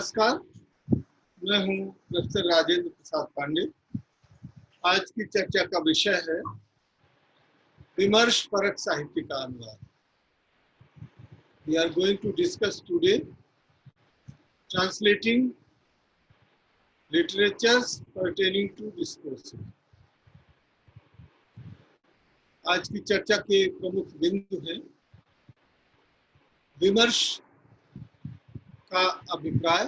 नमस्कार, मैं हूं प्रोफेसर राजेंद्र प्रसाद पांडे। आज की चर्चा का विषय है विमर्श परक साहित्य का अनुवाद। We are going to discuss today translating literatures pertaining to discourse। आज की चर्चा के प्रमुख बिंदु हैं विमर्श का अभिप्राय,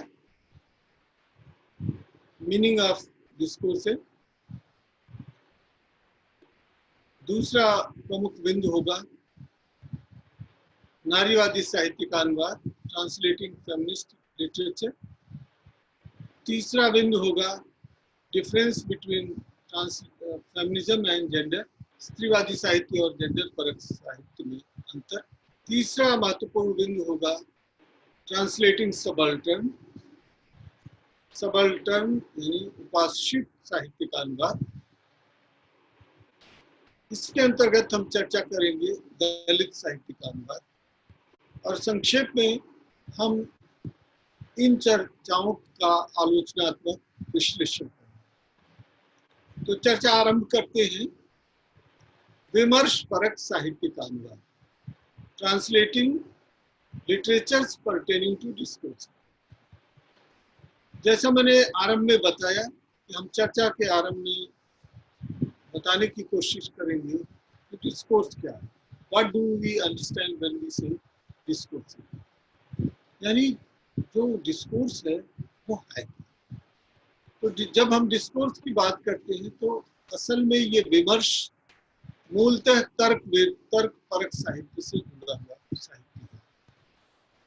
मीनिंग ऑफ डिस्कोर्स। दूसरा प्रमुख बिंदु होगा नारीवादी साहित्य का अनुवाद, ट्रांसलेटिंग फेमिनिस्ट लिटरेचर। तीसरा बिंदु होगा difference between feminism and gender, स्त्रीवादी साहित्य और जेंडर परक साहित्य में अंतर। तीसरा महत्वपूर्ण बिंदु होगा ट्रांसलेटिंग सबल्टर्न, सबल्टर्न यानी उपासित साहित्य का अनुवाद। इसके अंतर्गत हम चर्चा करेंगे दलित साहित्य का अनुवाद और संक्षेप में हम इन चर्चाओं का आलोचनात्मक विश्लेषण करेंगे। तो चर्चा आरंभ करते हैं। विमर्श परक साहित्य का अनुवाद, translating literatures pertaining to discourse. जैसा मैंने आरंभ में बताया कि हम चर्चा के आरंभ में बताने की कोशिश करेंगे कि डिस्कोर्स क्या है। What do we understand when we say discourse, यानी जो डिस्कोर्स है वो है। तो जब हम डिस्कोर्स की बात करते हैं तो असल में ये विमर्श मूलतः तर्क परक साहित्य से जुड़ा हुआ साहित्य है।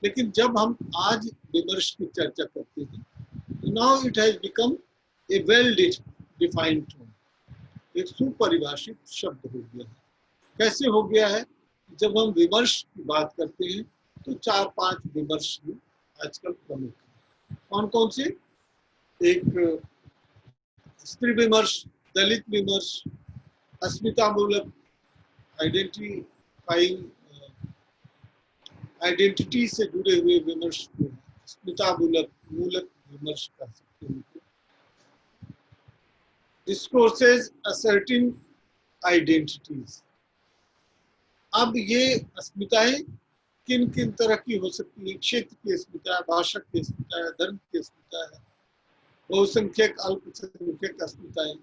लेकिन जब हम आज विमर्श की चर्चा करते हैं तो now it has become a well defined term, एक सुपरिभाषित शब्द हो गया है। कैसे हो गया है? जब हम विमर्श की बात करते हैं तो 4-5 विमर्श आजकल प्रमुख है। कौन कौन से? एक स्त्री विमर्श, दलित विमर्श, अस्मितामूलक आइडेंटिटी से जुड़े हुए विमर्श, अस्मितामूलक विमर्श कर सकते हैं। Discourses asserting identities. अब ये अस्मिताएं किन किन तरह की हो सकती है? क्षेत्र की अस्मिता है, भाषा की अस्मिता है, धर्म की अस्मिता है, बहुसंख्यक अल्पसंख्यक अस्मिताएं।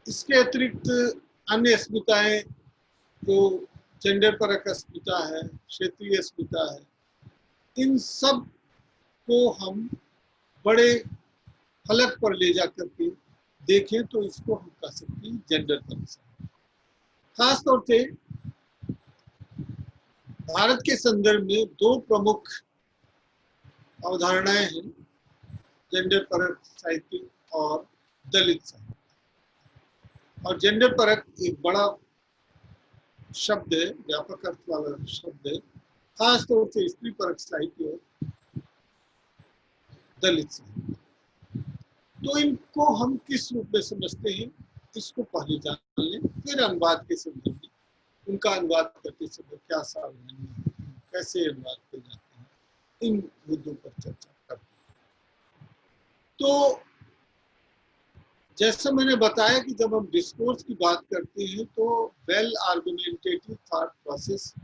इसके अतिरिक्त अन्य अस्मिताएं जो जेंडर परक अस्मिता है, क्षेत्रीय अस्मिता है, इन सब को हम बड़े फलक पर ले जाकर के देखें तो इसको हम कह सकते हैं जेंडर परक। खासतौर से भारत के संदर्भ में 2 प्रमुख अवधारणाएं हैं, जेंडर परक साहित्य और दलित साहित्य। और जेंडर परक एक बड़ा शब्द है, व्यापक अर्थ वाला शब्द है, खासतौर से स्त्री परक साहित्य और दलित साहित्य। तो इनको हम किस रूप में समझते हैं, इसको पहले जान लें, फिर अनुवाद के संदर्भ में उनका अनुवाद करते समय क्या सावधानी है, कैसे अनुवाद किए जाते हैं, इन मुद्दों पर चर्चा करते हैं। तो जैसा मैंने बताया कि जब हम डिस्कोर्स की बात करते हैं तो वेल आर्गुमेंटेटिव थॉट प्रोसेस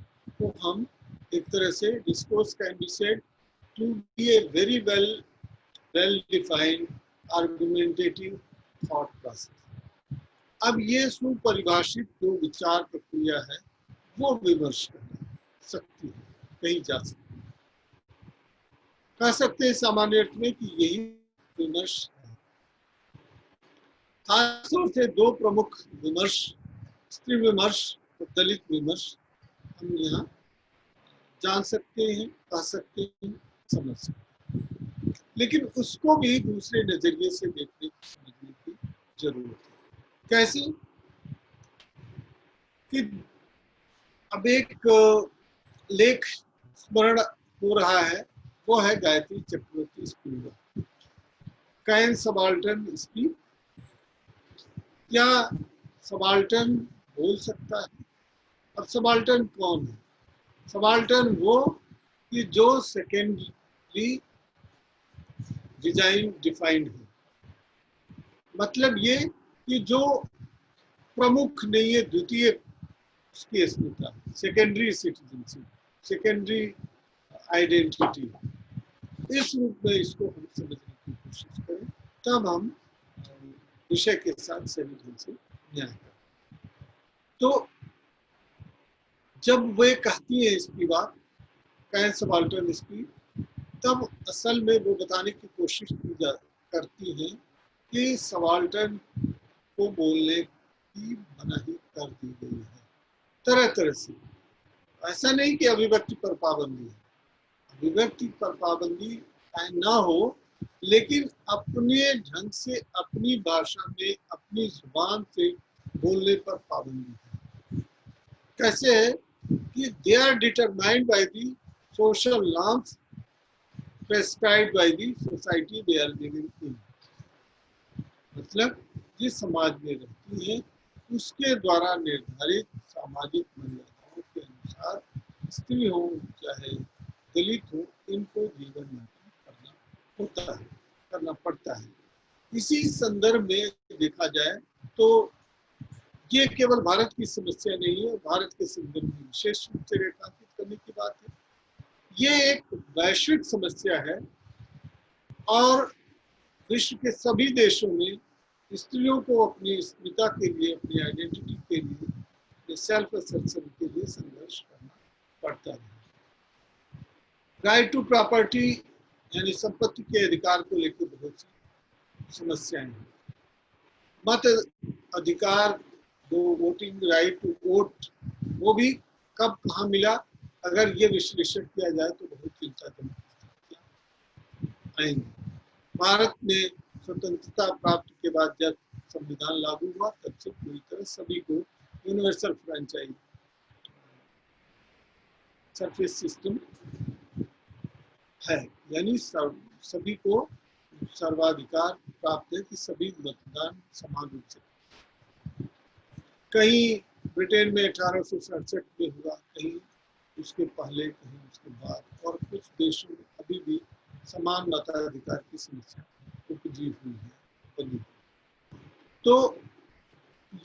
को हम एक तरह से discourse can be said to be a very well defined argumentative thought process. अब ये सुपरिभाषित जो विचार प्रक्रिया है वो विमर्श कर सकती है, कही जा सकती है। कह सकते हैं सामान्य अर्थ में कि यही विमर्श है। खासतौर से 2 प्रमुख विमर्श, स्त्री विमर्श और दलित विमर्श, हम यहाँ जान सकते हैं, कह सकते हैं, समझ सकते हैं। लेकिन उसको भी दूसरे नजरिए से देखने समझने की जरूरत है। कैसे? कि अब एक लेख स्मरण हो रहा है, वो है Gayatri Chakravorty Spivak, can subaltern speak? क्या सबाल्टर्न बोल सकता है? अब सबाल्टर्न कौन है? सबाल्टर्न वो कि जो सेकेंडरी डिजाइन डिफाइंड है। मतलब ये कि जो प्रमुख नहीं है, द्वितीय उसकी अस्मिता, सेकेंडरी सिटीजनशिप, सेकेंडरी आइडेंटिटी, इस रूप में इसको हम समझने की कोशिश करें, तब हम विषय के साथ सही ढंग से न्याय करें। तो जब वे कहती है इसकी बात, कैन सबाल्टर्न इसकी, तब असल में वो बताने की कोशिश करती है कि सबाल्टर्न को बोलने की मनाही कर दी गई है तरह तरह से। ऐसा नहीं कि अभिव्यक्ति पर पाबंदी है, अभिव्यक्ति पर पाबंदी ना हो, लेकिन अपने ढंग से, अपनी भाषा में, अपनी जुबान से बोलने पर पाबंदी है। कैसे है कि they are determined by the social norms prescribed by the society they are living in. मतलब जिस समाज में रहती है उसके द्वारा निर्धारित सामाजिक मर्यादाओं के अनुसार स्त्री हो चाहे दलित हो, इनको जीवन यापन करना होता है, करना पड़ता है। इसी संदर्भ में देखा जाए तो ये केवल भारत की समस्या नहीं है, भारत के संदर्भ में विशेष रूप से रेखांकित करने की बात है। ये एक वैश्विक समस्या है और विश्व के सभी देशों में स्त्रियों को अपनी अस्मिता के लिए, अपनी आइडेंटिटी के लिए, अपने सेल्फ असर्शन के लिए संघर्ष करना पड़ता है। राइट टू प्रॉपर्टी यानी संपत्ति के अधिकार को लेकर बहुत सी समस्याएं हैं। मत अधिकार, जो वोटिंग राइट टू वोट, वो भी कब कहाँ मिला, अगर ये विश्लेषण किया जाए तो बहुत चिंताजनक स्थितियां आएंगी। भारत में स्वतंत्रता प्राप्त के बाद जब संविधान लागू हुआ, तब से पूरी तरह सभी को यूनिवर्सल फ्रेंचाइज सर्विस सिस्टम है, यानी सभी को सर्वाधिकार प्राप्त है कि सभी मतदान समान रूप से। कहीं ब्रिटेन में 1867 में हुआ, कहीं उसके पहले, कहीं उसके बाद, और कुछ देशों में अभी भी समान मताधिकार की समस्या उपजी हुई है, बनी हुई। तो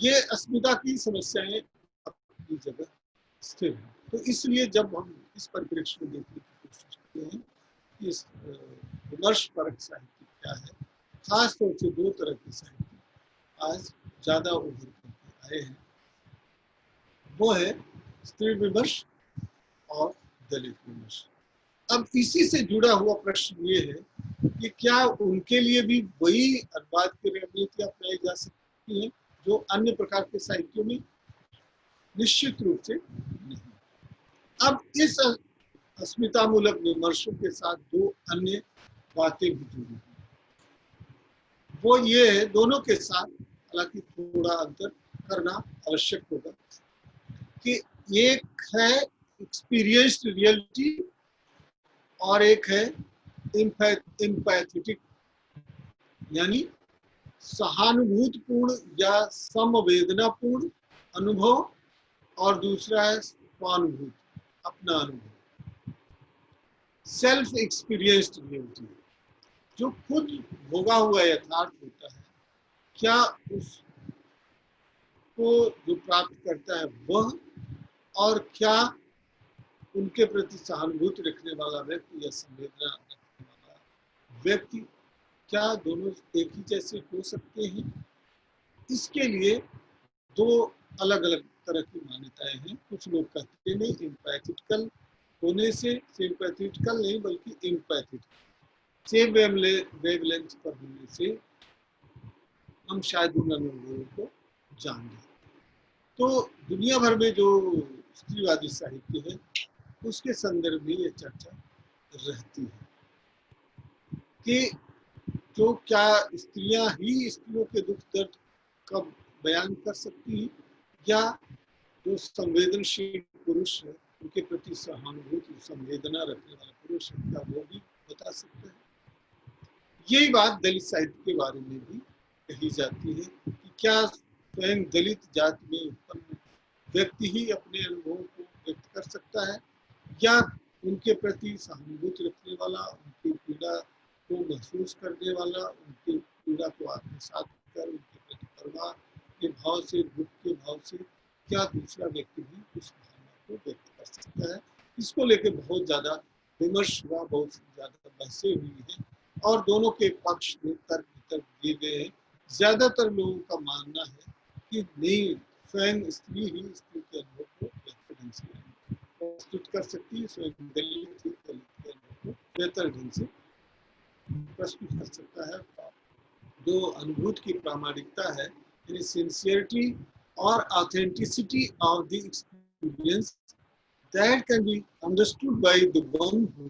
ये अस्मिता की समस्याएं अपनी जगह स्थिर है। तो इसलिए जब हम इस परिप्रेक्ष्य में देखने की कोशिश करते हैं कि इस विमर्शपरक साहित्य क्या है, खास तौर से दो तरह के साहित्य आज ज्यादा उभर करके आए हैं, वो है स्त्री विमर्श और दलित विमर्श। अब इसी से जुड़ा हुआ प्रश्न ये है कि क्या उनके लिए भी वही अनुवाद की रणनीति अपनाई जा सकती है जो अन्य प्रकार के साहित्यों में? निश्चित रूप से नहीं। अब इस अस्मितामूलक विमर्शों के साथ दो अन्य बातें भी जुड़ी हैं। वो ये है, दोनों के साथ हालांकि थोड़ा अंतर करना आवश्यक होगा, कि एक है एक्सपीरियंस्ड रियलिटी और एक है एम्पैथेटिक, यानी सहानुभूतिपूर्ण या संवेदनापूर्ण अनुभव, और दूसरा है स्वानुभूति, अपना अनुभव, सेल्फ एक्सपीरियंस्ड रियलिटी, जो खुद भोगा हुआ यथार्थ होता है। क्या उसको जो प्राप्त करता है वह, और क्या उनके प्रति सहानुभूति रखने वाला व्यक्ति या संवेदना रखने वाला व्यक्ति, क्या दोनों एक ही जैसे हो सकते हैं? इसके लिए दो अलग अलग तरह की मान्यताएं हैं। कुछ लोग कहते हैं नहीं, एम्पैथेटिकल होने से, सिंपैथेटिकल नहीं बल्कि एम्पैथेटिक, सेम वेवलेंथ पर होने से हम शायद उन अनुभवों को जान लें। तो दुनिया भर में जो स्त्रीवादी साहित्य है उसके संदर्भ में ये चर्चा रहती है कि जो क्या स्त्रियां ही स्त्रियों के दुख दर्द का बयान कर सकती हैं, या जो संवेदनशील पुरुष है उनके प्रति सहानुभूति संवेदना रखने वाला पुरुष है, क्या वो भी बता सकता है? यही बात दलित साहित्य के बारे में भी कही जाती है कि क्या स्वयं दलित जाति में उत्पन्न व्यक्ति ही अपने अनुभवों को व्यक्त कर सकता है, या उनके प्रति सहानुभूति रखने वाला, उनकी पीड़ा को महसूस करने वाला, उनकी पीड़ा को आत्मसात कर उनके प्रति परवाह के भाव से, दुख के भाव से क्या दूसरा व्यक्ति भी उस भावना को व्यक्त कर सकता है। इसको लेके बहुत ज़्यादा विमर्श हुआ, बहुत ज़्यादा बहसें हुई हैं और दोनों के पक्ष में तर्क वितर्क दिए गए हैं। ज़्यादातर लोगों का मानना है कि नहीं, स्वयं स्त्री ही स्त्री के अनुभव को बेहतर ढंग से प्रस्तुत कर सकती है, स्वयं दलित के अनुभव को बेहतर ढंग से प्रस्तुत कर सकता है। जो अनुभूति की प्रामाणिकता है, यानी सिंसियरिटी और authenticity of the experience, that can be understood by the one who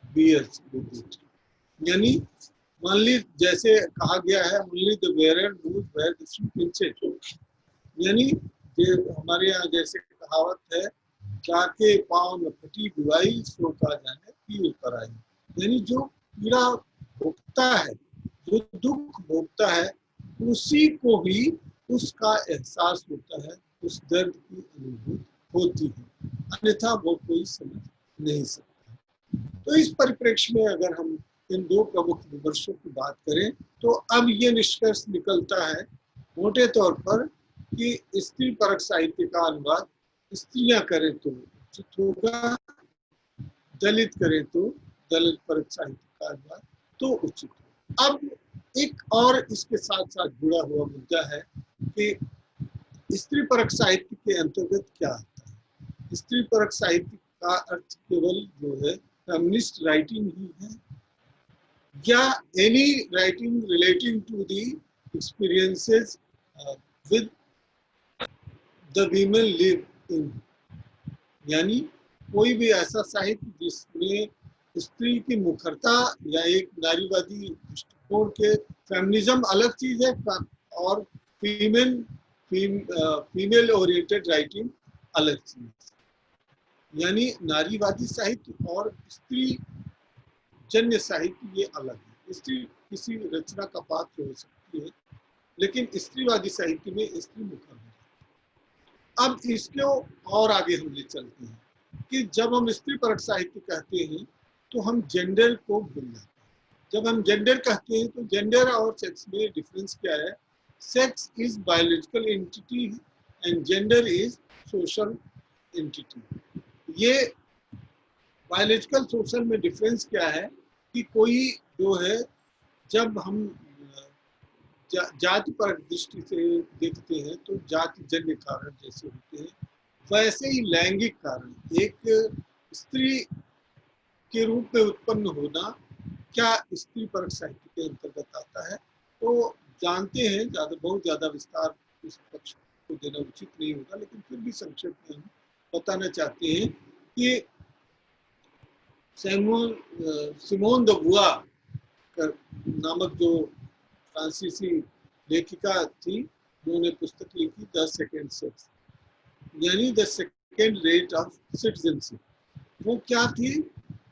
bears with it. यानी मान ली जैसे कहा गया है, only the wearer knows where the shoe pinches. यानी हमारे यहाँ जैसे कहावत है, जाके पाँव में फटी दुआई सो का जाने पीर पर आई। यानी जो पीड़ा भोगता है, जो दुख भोगता है, उसी को ही उसका एहसास होता है, उस दर्द की अनुभूति होती है, अन्यथा वो कोई समझ नहीं सकता। तो इस परिप्रेक्ष्य में अगर हम इन दो प्रमुख विमर्शों की बात करें तो अब ये निष्कर्ष निकलता है मोटे तौर पर कि स्त्री परक साहित्य का अनुवाद स्त्रियां करें तो उचित होगा, दलित करें तो दलित परक साहित्य का अनुवाद तो उचित होगा। अब एक और इसके साथ साथ जुड़ा हुआ मुद्दा है कि स्त्री परक साहित्य के अंतर्गत क्या आता है। स्त्री परक साहित्य का अर्थ केवल जो है फेमिनिस्ट राइटिंग ही है, या any writing relating to the experiences with the women live in, यानी कोई भी ऐसा साहित्य जिसमें स्त्री की मुखरता या एक नारीवादी दृष्टिकोण के, फेमिनिज्म अलग चीज है और फीमेल ओरिएंटेड राइटिंग अलग चीज, यानी नारीवादी साहित्य और स्त्री जन्य साहित्य ये अलग है। स्त्री किसी रचना का पात्र हो सकती है, लेकिन स्त्रीवादी साहित्य में स्त्री मुखर है। अब इसको और आगे हम ले चलते हैं कि जब हम स्त्री परक साहित्य कहते हैं तो हम जेंडर को भूल जाते हैं। जब हम जेंडर कहते हैं तो जेंडर और सेक्स में डिफरेंस क्या है? Sex is biological entity and gender is social entity. ये बायोलॉजिकल सोशल में डिफरेंस क्या है कि कोई जो है, जब हम जाति पर दृष्टि से देखते हैं तो जाति जन्य कारण जैसे होते हैं, वैसे ही लैंगिक कारण, एक स्त्री के रूप में उत्पन्न होना क्या स्त्री परक साहित्य के अंतर्गत आता है? तो जानते हैं, बहुत ज्यादा विस्तार इस पक्ष को देना उचित नहीं होगा, लेकिन फिर भी संक्षेप में हम बताना चाहते हैं कि सिमोन द बुआ नामक जो फ्रांसीसी लेखिका थी, उन्होंने पुस्तक लिखी द सेकेंड सेक्स, यानी the second rate of citizenship. वो क्या थी?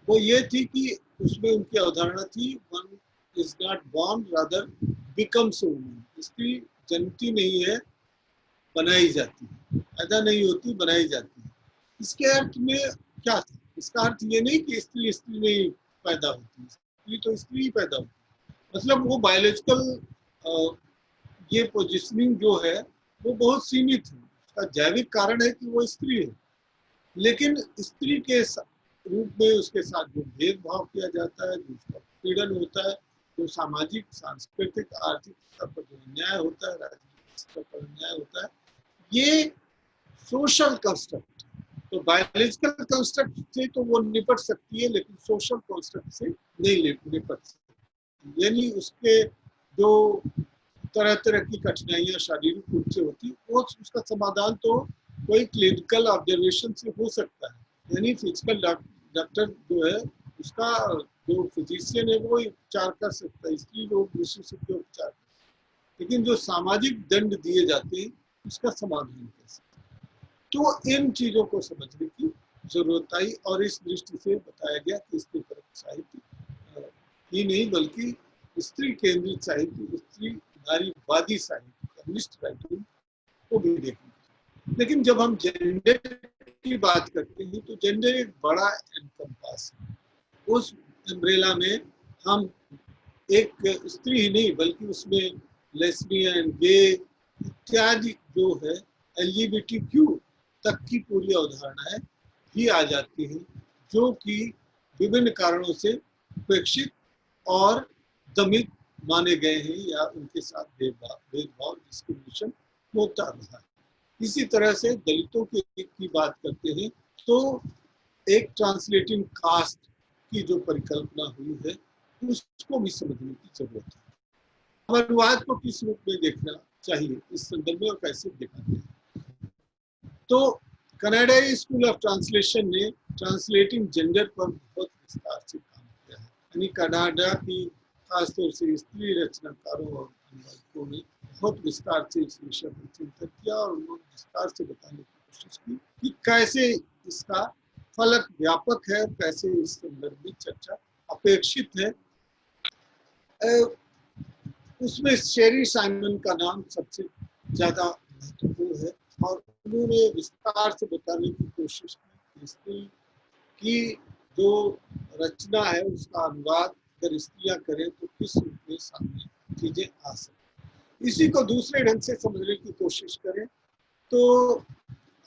वो ये थी कि उसमें उनकी अवधारणा थी, one is not born rather becomes a woman. स्त्री जन्मती नहीं है, बनाई जाती है, पैदा नहीं होती, बनाई जाती है। इसके अर्थ में क्या था? इसका अर्थ ये नहीं कि स्त्री स्त्री नहीं पैदा होती, स्त्री तो स्त्री ही पैदा होती, मतलब वो बायोलॉजिकल ये पोजिशनिंग जो है वो बहुत सीमित है। उसका जैविक कारण है कि वो स्त्री है, लेकिन स्त्री के रूप में उसके साथ जो भेदभाव किया जाता है, जो उसका पीड़न होता है, जो सामाजिक, सांस्कृतिक, आर्थिक स्तर पर जो अन्याय होता है, राजनीतिक स्तर पर अन्याय होता है, ये सोशल कंस्ट्रक्ट। तो बायोलॉजिकल कंस्ट्रक्ट से तो वो निपट सकती है, लेकिन सोशल कंस्ट्रक्ट से नहीं निपट सकती। यानी उसके जो तरह तरह की कठिनाइयां शारीरिक रूप से होती, वो उसका समाधान तो कोई क्लिनिकल ऑब्जर्वेशन से हो सकता है, यानी फिजिकल डॉक्टर जो है, उसका जो फिजिशियन है वो उपचार कर सकता है, स्त्री रोग विशेषज्ञ उपचार, लेकिन जो सामाजिक दंड दिए जाते हैं उसका समाधान कैसे? तो इन चीजों को समझने की जरूरत आई और इस दृष्टि से बताया गया कि स्त्री परक साहित्य ही नहीं बल्कि स्त्री केंद्रित साहित्य, स्त्री नारीवादी साहित्य, फेमिनिस्ट राइटिंग को भी देखना। लेकिन जब हम जेंडर की बात करते हैं तो जेंडर एक बड़ा एनकम्पेसिंग पास है। उस अम्ब्रेला में हम एक स्त्री ही नहीं बल्कि उसमें लेस्बियन, गे इत्यादि जो है एलजीबीटीक्यू तक की पूरी अवधारणाएं भी आ जाती हैं, जो कि विभिन्न कारणों से उपेक्षित और दमित माने गए हैं या उनके साथ भेदभाव डिस्क्रिमिनेशन होता रहा है। इसी तरह से दलितों की बात करते हैं तो एक ट्रांसलेटिंग कास्ट की जो परिकल्पना हुई है उसको भी समझने की जरूरत है। अब अनुवाद को किस रूप में देखना चाहिए इस संदर्भ में और कैसे देखा जाए, तो कनाडाई स्कूल ऑफ ट्रांसलेशन ने ट्रांसलेटिंग जेंडर पर बहुत विस्तार से काम किया है। यानी कनाडा की खासतौर से स्त्री रचनाकारों और अनुवादकों ने बहुत विस्तार से इस विषय पर चिंतन किया और उन्होंने विस्तार से बताने की कोशिश की कि कैसे इसका फलक व्यापक है, कैसे इस संदर्भ में चर्चा अपेक्षित है। उसमें शेरी साइमन का नाम सबसे ज्यादा महत्वपूर्ण है और उन्होंने विस्तार से बताने की कोशिश की स्त्री की जो रचना है उसका अनुवाद अगर स्त्रियां करें तो किस रूप में सामने चीजें आ सकती। इसी को दूसरे ढंग से समझने की कोशिश करें तो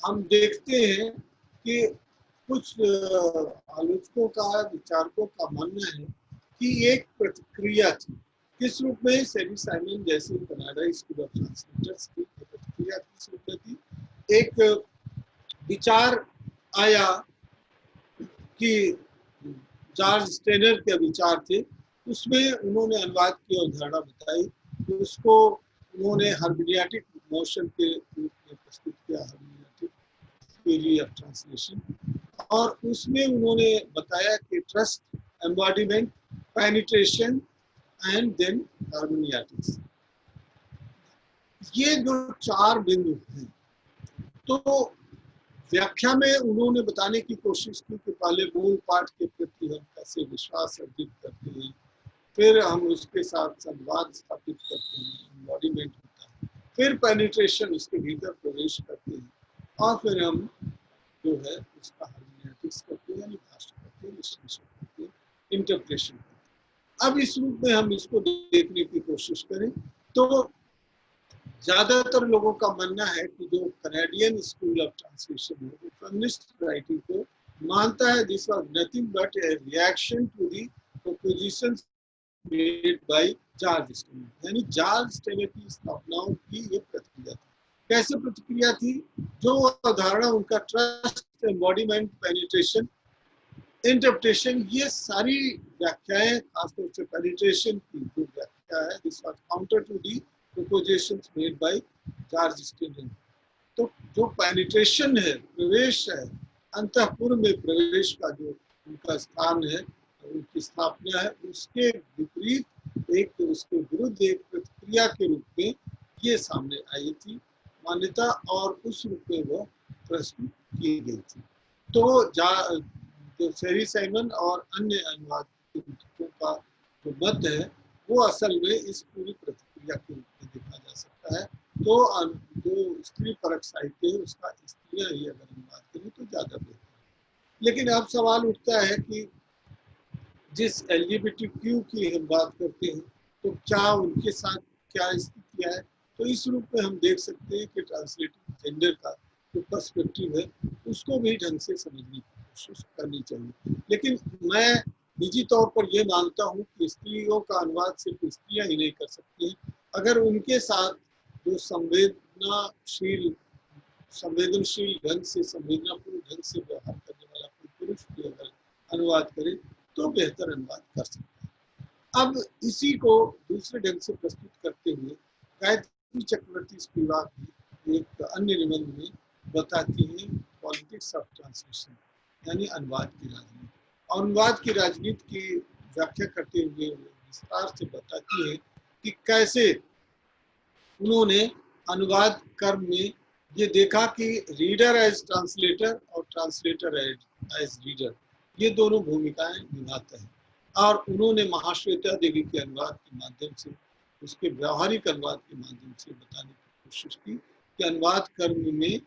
हम देखते हैं कि कुछ आलोचकों का, विचारकों का मानना है कि एक प्रतिक्रिया थी। किस रूप में? शेरी साइमन जैसे कनाडा स्कूल ऑफ ट्रांसलेटर्स की प्रतिक्रिया किस रूप में थी? एक विचार आया कि जॉर्ज स्टेनर के विचार थे, उसमें उन्होंने अनुवाद की अवधारणा बताई, उसको उन्होंने हर्मेनेटिक मोशन के रूप में प्रस्तुत किया, हर्मेनेटिक थ्योरी ऑफ ट्रांसलेशन, और उसमें उन्होंने बताया कि trust, embodiment, penetration and then hermeneutics, ये जो चार बिंदु हैं। तो व्याख्या में उन्होंने बताने की कोशिश की कि पहले मूल पाठ के प्रति हम कैसे विश्वास अर्जित करते हैं, फिर हम उसके साथ संवाद स्थापित करते हैं, एम्बॉडीमेंट होता है, फिर पेनिट्रेशन, उसके भीतर प्रवेश करते हैं, और फिर हम जो है उसका हर्मेनेटिक्स करते हैं, यानी भाषा करते हैं, विश्लेषण करते हैं, इंटरप्रेशन करते हैं। अब इस रूप में हम इसको देखने की कोशिश करें तो ज्यादातर लोगों का मानना है कि जो कनाडियन स्कूल ऑफ ट्रांसलेशन है वो फेमिनिस्ट राइटिंग को मानता है। This was nothing but a reaction to the propositions made by George Steiner, यानी जॉर्ज स्टेनर की स्थापनाओं की ये प्रतिक्रिया थी। कैसे प्रतिक्रिया थी? जो अवधारणा उनका ट्रस्ट, एम्बॉडीमेंट, पेनिट्रेशन, इंटरप्रिटेशन, ये सारी व्याख्याएं, खासतौर से पेनिट्रेशन की जो व्याख्या है, this was counter to the propositions made by George Steiner. तो जो पेनिट्रेशन है, प्रवेश है, अंतःपुर में प्रवेश का जो उनका स्थान है, उनकी स्थापना है, उसके विपरीत एक, उसके विरुद्ध एक प्रतिक्रिया के रूप में ये सामने आई थी मान्यता, और उस रूप में वो प्रस्तुत की गई थी। तो जो शेरी साइमन और अन्य अनुवादकों का जो मत है वो असल में इस पूरी प्रतिक्रिया के रूप में देखा जा सकता है। तो जो स्त्री परक साहित्य है उसका स्त्रियां ही अगर अनुवाद करें तो ज्यादा बेहतर है। लेकिन अब सवाल उठता है कि जिस एलजीबीटीक्यू की हम बात करते हैं तो क्या उनके साथ क्या स्थितियां है? तो इस रूप में हम देख सकते हैं कि ट्रांसलेटिंग जेंडर का जो पर्सपेक्टिव है उसको भी ढंग से समझने की कोशिश करनी चाहिए। लेकिन मैं निजी तौर पर यह मानता हूँ कि स्त्रियों का अनुवाद सिर्फ स्त्रियां ही नहीं कर सकती हैं। अगर उनके साथ जो संवेदनशील ढंग से, संवेदनापूर्ण ढंग से व्यवहार करने वाला कोई पुरुष भी अगर अनुवाद करे तो बेहतर अनुवाद कर सकता है। अब इसी को दूसरे ढंग से प्रस्तुत करते हुए गायत्री चक्रवर्ती स्पिवाक भी एक अन्य निबंध में बताती है पॉलिटिक्स ऑफ ट्रांसलेशन, यानी अनुवाद की राजनीति। अनुवाद की राजनीति की व्याख्या करते हुए विस्तार से बताती है कि कैसे उन्होंने अनुवाद कर्म में ये देखा कि रीडर एज ट्रांसलेटर और ट्रांसलेटर एज रीडर, ये दोनों भूमिकाएं निभाते हैं। और उन्होंने महाश्वेता देवी के अनुवाद के माध्यम से, उसके व्यवहारिक अनुवाद के माध्यम से बताने की कोशिश की कि अनुवाद कर्म में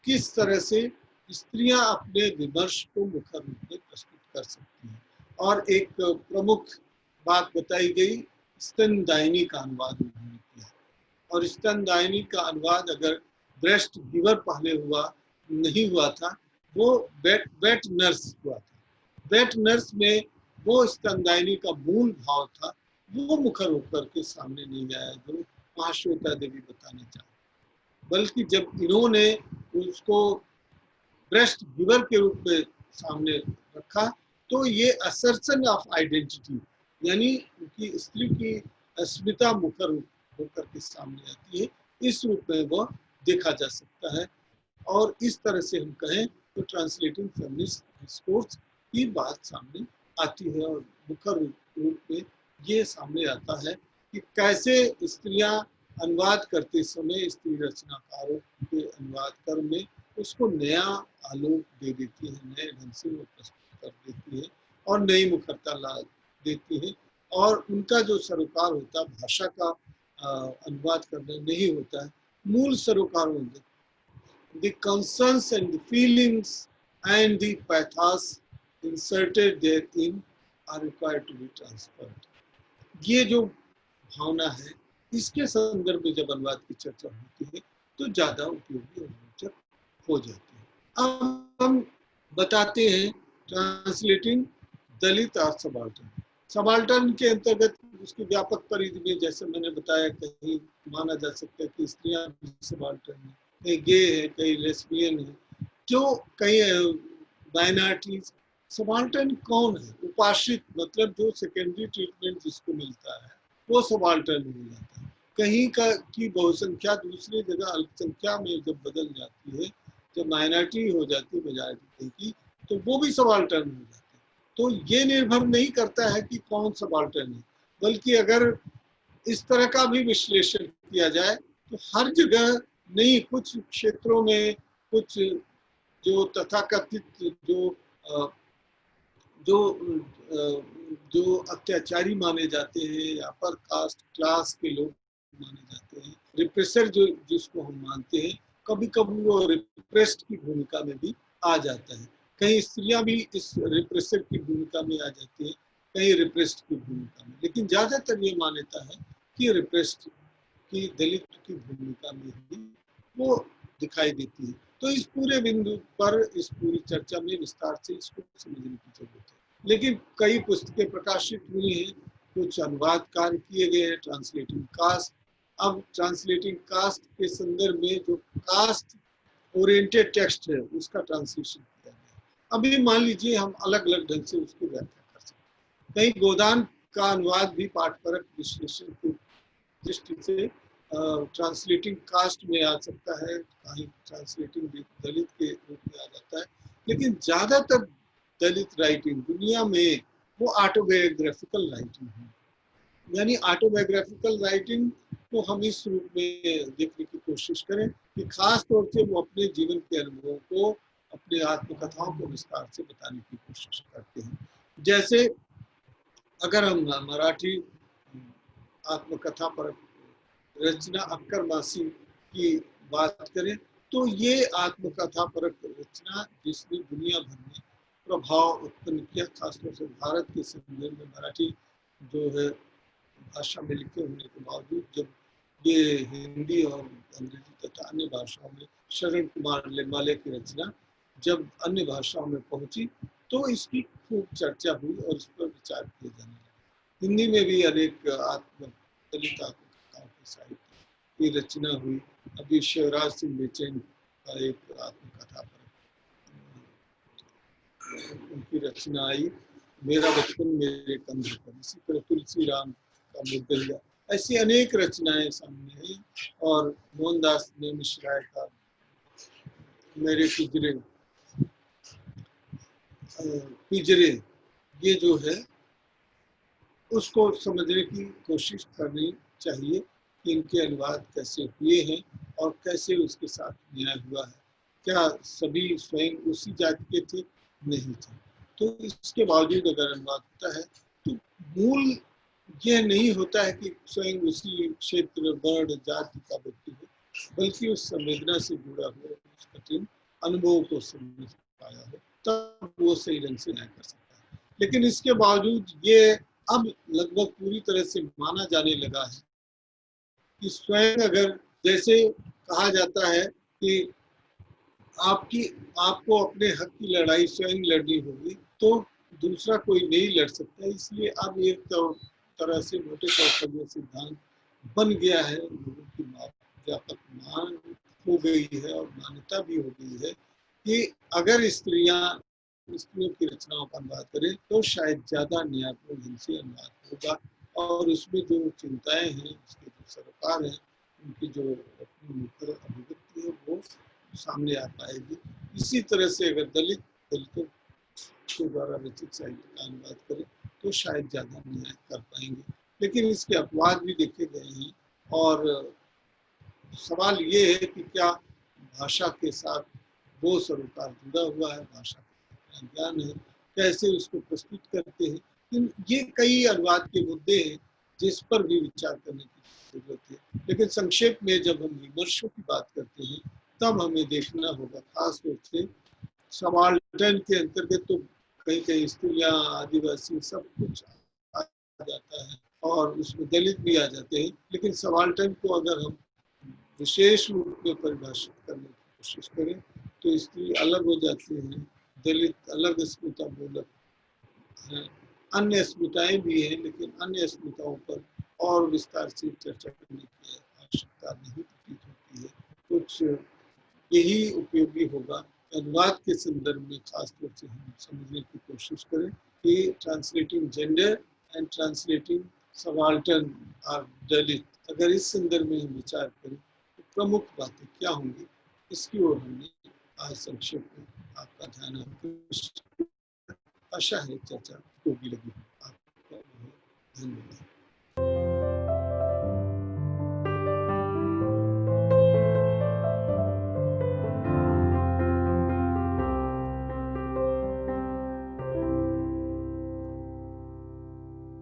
किस तरह से स्त्रियां अपने विमर्श को मुख्य रूप में प्रस्तुत कर सकती है। और एक प्रमुख बात बताई गई, स्तनदायिनी का अनुवाद उन्होंने किया। और स्तनदायिनी का अनुवाद अगर ब्रेस्ट गिवर पहले नहीं हुआ था, वो वेट नर्स हुआ था। वेट नर्स में वो स्तनदायिनी का मूल भाव था, वो मुखर होकर के सामने नहीं आया जो महाश्वेता देवी बताना चाहती। बल्कि जब इन्होंने उसको ब्रेस्ट गिवर के रूप में सामने रखा, तो ये असर्शन ऑफ आइडेंटिटी, यानी उनकी स्त्री की अस्मिता मुखर होकर के सामने आती है, इस रूप में वो देखा जा सकता है। और इस तरह से हम कहें तो ट्रांसलेटिंग फेमिनिस्ट डिस्कोर्स की बात सामने आती है। और मुखर रूप में ये सामने आता है कि कैसे स्त्रियां अनुवाद करते समय स्त्री रचनाकारों के अनुवाद कर्म में उसको नया आलोक दे देती है, नए ढंग से वो प्रस्तुत कर देती है और नई मुखरता ला देती है। और उनका जो सरोकार होता है भाषा का अनुवाद करना नहीं होता है, मूल सरोकार होता है the concerns and the feelings and the pathos inserted therein are required to be transferred. ये जो भावना है, इसके संदर्भ में जब अनुवाद की चर्चा होती है तो ज्यादा उपयोगी और रोचक हो जाती है। अब हम बताते हैं ट्रांसलेटिंग दलित और सबाल्टर्न। सबाल्टर्न के अंतर्गत उसकी व्यापक परिधि में जैसे मैंने बताया, कहीं माना जा सकता है कि स्त्रियां भी सबाल्टर्न है, कई गे है, कई लेस्बियन है, क्यों कई माइनॉरिटीज। सबाल्टर्न कौन है? उपाश्रित, मतलब जो सेकेंडरी ट्रीटमेंट जिसको मिलता है वो सबाल्टर्न हो जाता है। कहीं का की बहुसंख्या दूसरी जगह अल्पसंख्या में जब बदल जाती है, जब माइनॉरिटी हो जाती है मेजॉरिटी की, तो वो भी सबाल्टर्न हो जाते हैं। तो ये निर्भर नहीं करता है कि कौन सबाल्टर्न है, बल्कि अगर इस तरह का भी विश्लेषण किया जाए तो हर जगह नहीं, कुछ क्षेत्रों में कुछ जो तथाकथित जो अत्याचारी माने जाते हैं या पर कास्ट क्लास के लोग माने जाते हैं, रिप्रेसर जो जिसको हम मानते हैं, कभी कभी वो रिप्रेस्ड की भूमिका में भी आ जाता है। कहीं स्त्रियां भी इस रिप्रेसर की भूमिका में आ जाती है, कहीं रिप्रेस्ड की भूमिका में, लेकिन ज्यादातर ये मान्यता है कि रिप्रेस्ड की, दलित की भूमिका में ही वो दिखाई देती है। तो इस पूरे बिंदु पर, इस पूरी चर्चा में विस्तार से इसको समझने की जरूरत है। लेकिन कई पुस्तकें प्रकाशित हुई हैं, कुछ अनुवाद कार्य किए गए हैं, ट्रांसलेटिंग कास्ट। अब ट्रांसलेटिंग कास्ट के संदर्भ में जो कास्ट ओरिएंटेड टेक्स्ट है उसका ट्रांसलेशन किया गया। अभी मान लीजिए हम अलग अलग ढंग से उसकी व्याख्या कर सकते हैं। कहीं गोदान का अनुवाद भी पाठपरक विश्लेषण की दृष्टि से ट्रांसलेटिंग कास्ट में आ सकता है, कहीं ट्रांसलेटिंग दलित के रूप में आ जाता है। लेकिन ज्यादातर दलित राइटिंग दुनिया में वो ऑटोबायोग्राफिकल राइटिंग है। यानी ऑटोबायोग्राफिकल राइटिंग को हम इस रूप में देखने की कोशिश करें कि खास तौर से वो अपने जीवन के अनुभवों को, अपने आत्मकथाओं को विस्तार से बताने की कोशिश करते हैं। जैसे अगर हम मराठी आत्मकथा पर रचना अक्कर मासी की बात करें, तो ये आत्मकथा परक रचना जिसने दुनिया भर में प्रभाव उत्पन्न किया, खासतौर से भारत के संदर्भ में मराठी जो है भाषा में लिखे होने के बावजूद जब ये हिंदी और अंग्रेजी तथा अन्य भाषाओं में, शरण कुमार लेमाले की रचना जब अन्य भाषाओं में पहुंची तो इसकी खूब चर्चा हुई और इस पर विचार किए जाने लगे। हिंदी में भी अनेक दलित आत्मकथाओं के साहित्य की रचना हुई। अभी शिवराज सिंह बेचैन का एक आत्मकथा पर उनकी रचना आई, मेरा बचपन मेरे कंधे पर। इसी तरह तुलसी राम का मुद्दलिया, ऐसी अनेक रचनाएं सामने आई। और मोहनदास ने मिश्राय का मेरे पिंजरे पिंजरे, ये जो है उसको समझने की कोशिश करनी चाहिए कि इनके अनुवाद कैसे हुए हैं और कैसे उसके साथ न्याय हुआ है। क्या सभी स्वयं उसी जाति के थे? नहीं थे। तो इसके बावजूद अगर अनुवाद होता है तो मूल यह नहीं होता है कि स्वयं उसी क्षेत्र, वर्ण, जाति का व्यक्ति हो, बल्कि उस संवेदना से जुड़ा हो, उस कठिन अनुभव को समझ पाया हो, तब वो सही ढंग से न्याय कर सकता है। लेकिन इसके बावजूद ये अब लगभग पूरी तरह से माना जाने लगा है कि स्वयं अगर, जैसे कहा जाता है कि आपकी आपको अपने हक की लड़ाई स्वयं लड़नी होगी, तो दूसरा कोई नहीं लड़ सकता। इसलिए अब एक तरह से मोटे तौर पर यह सिद्धांत बन गया है, लोगों की व्यापक मांग हो गई है और मान्यता भी हो गई है कि अगर स्त्रियों की रचनाओं का अनुवाद करें तो शायद ज़्यादा न्यायपूर्ण ढंग से अनुवाद होगा, और उसमें जो चिंताएं हैं, उसके जो सरोकार हैं, उनकी जो अपनी मुखर अभिव्यक्ति है वो सामने आ पाएगी। इसी तरह से अगर दलितों के द्वारा रचित साहित्य का अनुवाद करें तो शायद ज़्यादा न्याय कर पाएंगे। लेकिन इसके अपवाद भी देखे गए हैं, और सवाल ये है कि क्या भाषा के साथ वो सरोकार जुड़ा हुआ है, भाषा का ज्ञान है, कैसे उसको प्रस्तुत करते हैं। ये कई अनुवाद के मुद्दे हैं जिस पर भी विचार करने की जरूरत है। लेकिन संक्षेप में जब हम विमर्शों की बात करते हैं तब हमें देखना होगा, खास रूप से सबाल्टर्न के अंतर्गत तो कई कई स्त्रियां, आदिवासी सब कुछ आ जाता है, और उसमें दलित भी आ जाते हैं। लेकिन सबाल्टर्न को अगर हम विशेष रूप में परिभाषित करने की कोशिश करें तो स्त्री अलग हो जाती हैं, दलित अलग अस्मिता बोलक हैं, अन्य अस्मिताएं भी हैं, लेकिन अन्य अस्मिताओं पर और विस्तार से चर्चा करने की आवश्यकता नहीं प्रतीत होती है। कुछ यही उपयोगी होगा। अनुवाद के संदर्भ में खासतौर से हम समझने की कोशिश करें कि translating gender and translating subaltern और दलित, अगर इस संदर्भ में हम विचार करें तो प्रमुख बातें क्या होंगी, इसकी ओर हमने आज संक्षेप में आपका ध्यान आकर्षित। आशा है चर्चा उपयोगी लगी। आपका बहुत धन्यवाद।